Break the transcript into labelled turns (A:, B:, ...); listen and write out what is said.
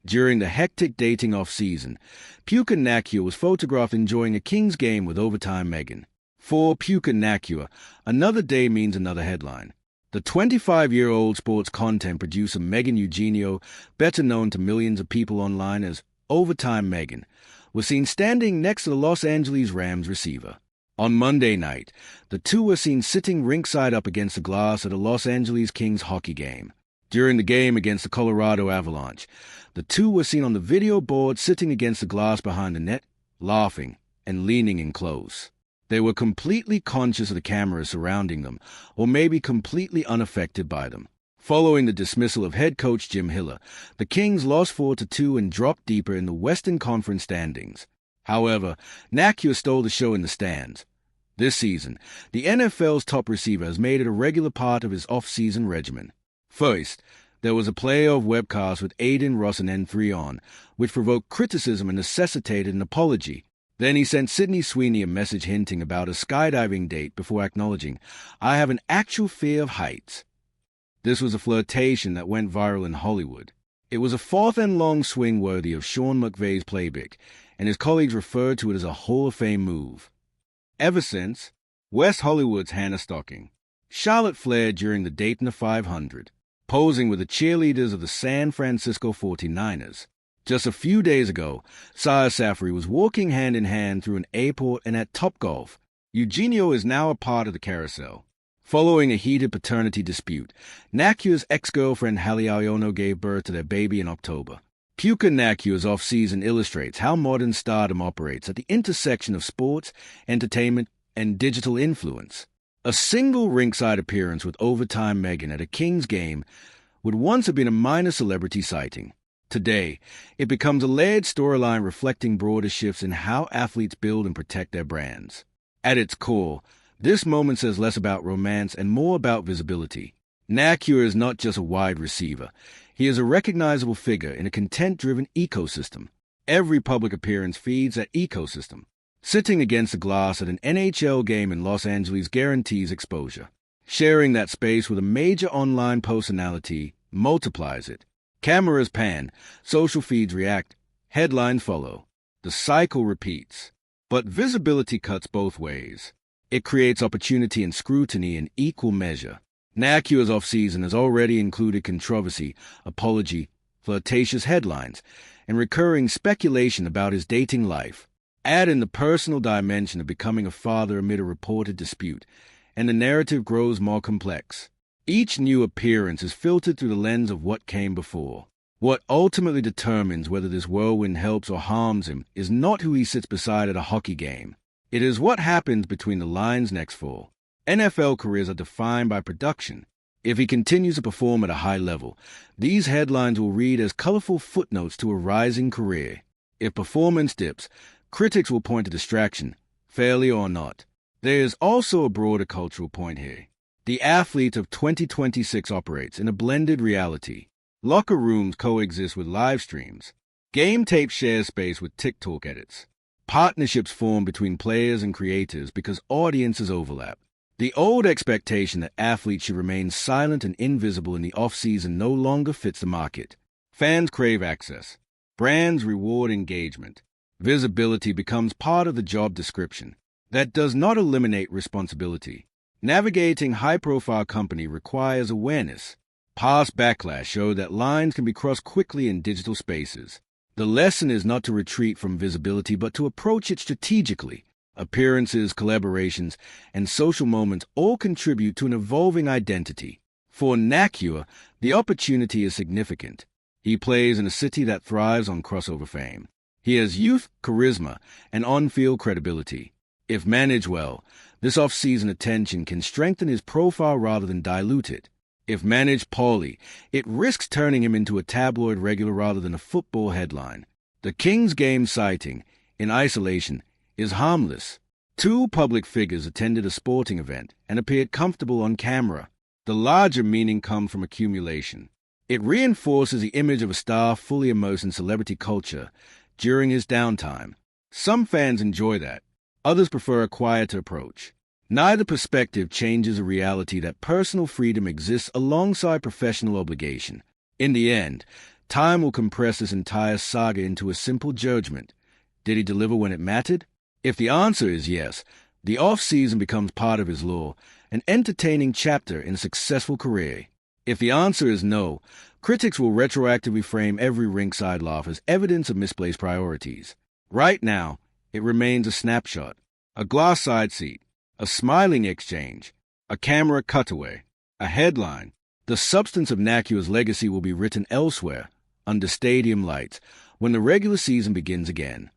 A: During the hectic dating off-season, Puka Nacua was photographed enjoying a Kings game with overtime Megan. For Puka Nacua, another day means another headline. The 25-year-old sports content producer Megan Eugenio, better known to millions of people online as Overtime Megan, was seen standing next to the Los Angeles Rams receiver. On Monday night, the two were seen sitting ringside up against the glass at a Los Angeles Kings hockey game. During the game against the Colorado Avalanche, the two were seen on the video board sitting against the glass behind the net, laughing and leaning in close. They were completely conscious of the cameras surrounding them, or maybe completely unaffected by them. Following the dismissal of head coach Jim Hiller, the Kings lost 4-2 and dropped deeper in the Western Conference standings. However, Nacua stole the show in the stands. This season, the NFL's top receiver has made it a regular part of his off-season regimen. First, there was a playoff webcast with Aiden Ross and N3 on, which provoked criticism and necessitated an apology. Then he sent Sydney Sweeney a message hinting about a skydiving date before acknowledging, "I have an actual fear of heights." This was a flirtation that went viral in Hollywood. It was a fourth-and-long swing worthy of Sean McVay's playbook, and his colleagues referred to it as a Hall of Fame move. Ever since, West Hollywood's Hannah Stocking, Charlotte flared during the Daytona 500, posing with the cheerleaders of the San Francisco 49ers. Just a few days ago, Saya Safri was walking hand-in-hand through an airport and at Topgolf. Eugenio is now a part of the carousel. Following a heated paternity dispute, Nacua's ex-girlfriend Hallie Iono gave birth to their baby in October. Puka Nacua's off-season illustrates how modern stardom operates at the intersection of sports, entertainment, and digital influence. A single ringside appearance with Overtime Megan at a Kings game would once have been a minor celebrity sighting. Today, it becomes a layered storyline reflecting broader shifts in how athletes build and protect their brands. At its core, this moment says less about romance and more about visibility. Nacua is not just a wide receiver. He is a recognizable figure in a content-driven ecosystem. Every public appearance feeds that ecosystem. Sitting against the glass at an NHL game in Los Angeles guarantees exposure. Sharing that space with a major online personality multiplies it. Cameras pan, social feeds react, headlines follow. The cycle repeats. But visibility cuts both ways. It creates opportunity and scrutiny in equal measure. Nacua's off-season has already included controversy, apology, flirtatious headlines, and recurring speculation about his dating life. Add in the personal dimension of becoming a father amid a reported dispute, and the narrative grows more complex. Each new appearance is filtered through the lens of what came before. What ultimately determines whether this whirlwind helps or harms him is not who he sits beside at a hockey game. It is what happens between the lines next fall. NFL careers are defined by production. If he continues to perform at a high level, these headlines will read as colorful footnotes to a rising career. If performance dips, critics will point to distraction, failure or not. There is also a broader cultural point here. The athlete of 2026 operates in a blended reality. Locker rooms coexist with live streams. Game tape shares space with TikTok edits. Partnerships form between players and creators because audiences overlap. The old expectation that athletes should remain silent and invisible in the off-season no longer fits the market. Fans crave access. Brands reward engagement. Visibility becomes part of the job description. That does not eliminate responsibility. Navigating high-profile company requires awareness. Past backlash showed that lines can be crossed quickly in digital spaces. The lesson is not to retreat from visibility, but to approach it strategically. Appearances, collaborations, and social moments all contribute to an evolving identity. For Nacua, the opportunity is significant. He plays in a city that thrives on crossover fame. He has youth, charisma, and on-field credibility. If managed well, this off-season attention can strengthen his profile rather than dilute it. If managed poorly, it risks turning him into a tabloid regular rather than a football headline. The Kings game sighting, in isolation, is harmless. Two public figures attended a sporting event and appeared comfortable on camera. The larger meaning comes from accumulation. It reinforces the image of a star fully immersed in celebrity culture during his downtime. Some fans enjoy that. Others prefer a quieter approach. Neither perspective changes the reality that personal freedom exists alongside professional obligation. In the end, Time will compress this entire saga into a simple judgment. Did he deliver when it mattered? If the answer is yes, the off-season becomes part of his lore, an entertaining chapter in a successful career. If the answer is no, critics will retroactively frame every rinkside laugh as evidence of misplaced priorities. Right now, it remains a snapshot, a glass side seat, a smiling exchange, a camera cutaway, a headline. The substance of Nacua's legacy will be written elsewhere, under stadium lights, when the regular season begins again.